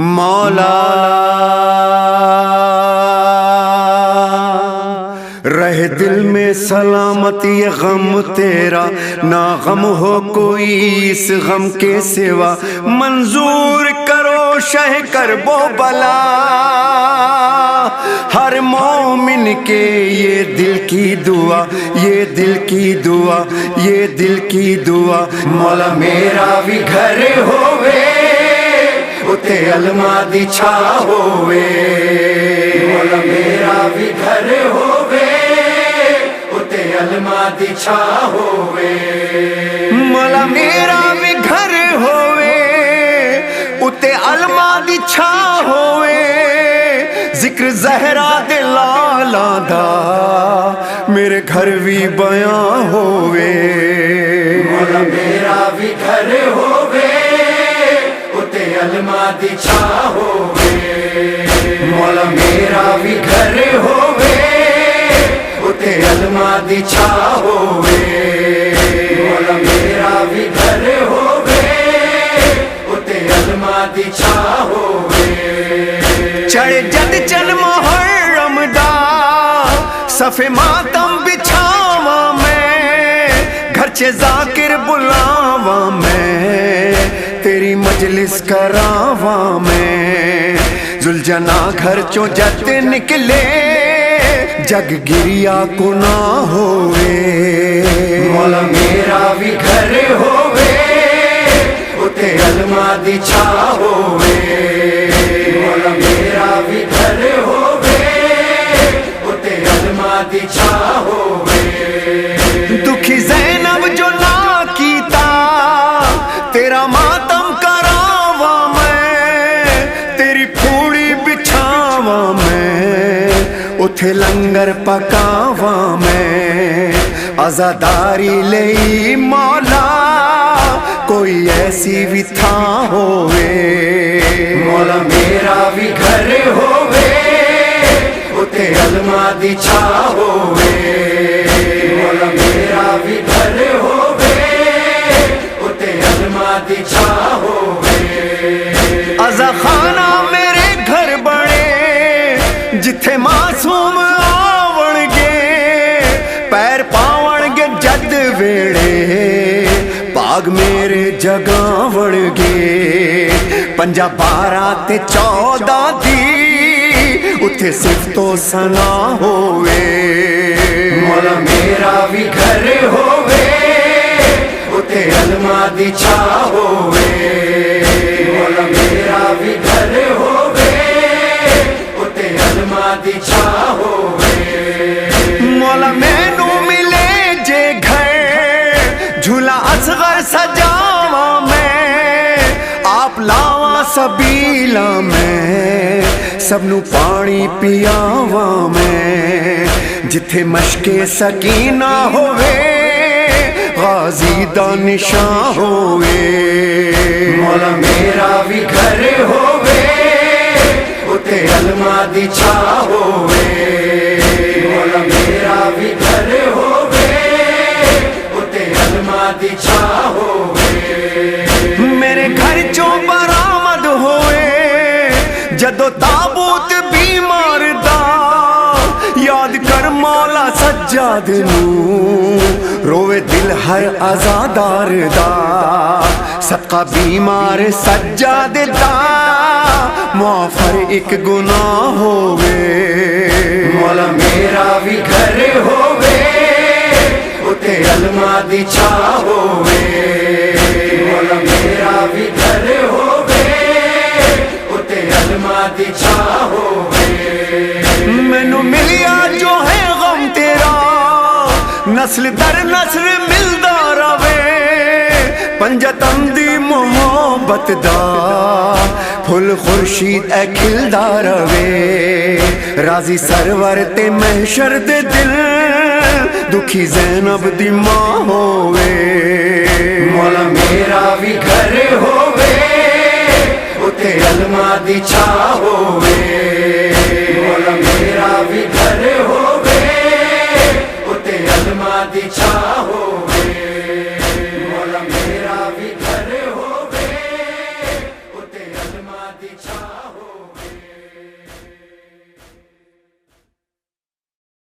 مولا رہے دل میں سلامت یہ غم تیرا، نہ غم ہو کوئی اس غم کے سوا، منظور کرو شہ کرب و بلا ہر مومن کے، یہ دل کی دعا، یہ دل کی دعا، یہ دل کی دعا۔ مولا میرا بھی گھر ہووے اتے علما دی چھا ہووے، مولا میرا بھی گھر ہووے اتے علما دی چھا ہووے، مولا میرا بھی گھر ہووے اتے علما دی چھا ہووے، ذکر زہرا دے لالا دا میرے گھر بھی بیاں ہووے، مولا میرا بھی گھر ہووے اتے علما دی چھا ہووے، مولا میرا بھی گھر ہووے اتے علما دی چھا ہووے، مولا میرا بھی گھر ہووے اتے علما دی چھا ہووے۔ چڑھ جد چل محرم دا صفے ماتم بچھاواں میں، گھر چے ذاکر بلاواں میں، تیری مجلس کراواں میں، ذوالجنا گھر چوں جد نکلے جگ گریا کو نہ ہوئے، مولا میرا بھی گھر ہووے اتے علما دی چھا ہووے، مولا میرا بھی گھر ہووے اتے علما دی چھا ہووے۔ دکھی زینب جو نہ کیتا تیرا ماتم کراواں میں، تیری پھوڑی بچھاواں میں، اٹھے لنگر پکاواں میں، عزاداری لئی مولا کوئی ایسی بھی تھاں ہووے، مولا میرا بھی گھر ہووے اتے علما دی چھا ہووے، مولا میرا بھی گھر ہووے اتے علما دی چھا ہووے۔ عزا خانہ میرے گھر بڑے جتھے معصوم آون گے، پیر پاون گے جد ویڑے، باغ میرے جگاون گے، 5 12 تے 14 دی اتھے صفت و ثنا ہووے، مولا میرا بھی گھر ہووے اتے علما دی چھا ہووے، مولا میرا بھی گھر ہووے اتے علما دی چھا ہووے۔ مولا مینو ملے جے گھر جھولا اصغر سجاواں میں، آپ لاواں سبیلا میں، سب نو پانی پیاواں میں، جتھے مشق سکینہ ہووے غازی دا نشاں ہووے، مولا میرا بھی گھر ہووے اتے علما دی چھا ہووے، مولا میرا بھی گھر ہووے اتے علما دی چھا ہووے۔ میرے گھر چوں برآمد ہوئے جدو تابوت بیمار دا، یاد کر مولا سجاد نو روے دل ہر عزادار دا، صدقہ بیمار سجاد دا معافر ایک گناہ ہووے، مولا میرا بھی گھر ہووے اتے علما دی چھا ہووے، مولا میرا بھی گھر ہووے اتے علما دی چھا ہووے۔ مینو ملیا جو ہے غم تیرا نسل در نسل ملدا رہے، پنجتن دی محبت دا پھل خورشید اے کھلدا رہے، راضی سرور تے محشر دے دل دکھی زینب دی ماں ہووے، مولا میرا بھی گھر ہووے اتے علما دی چھا ہووے، مولا میرا بھی گھر ہووے اتے علما دی چھا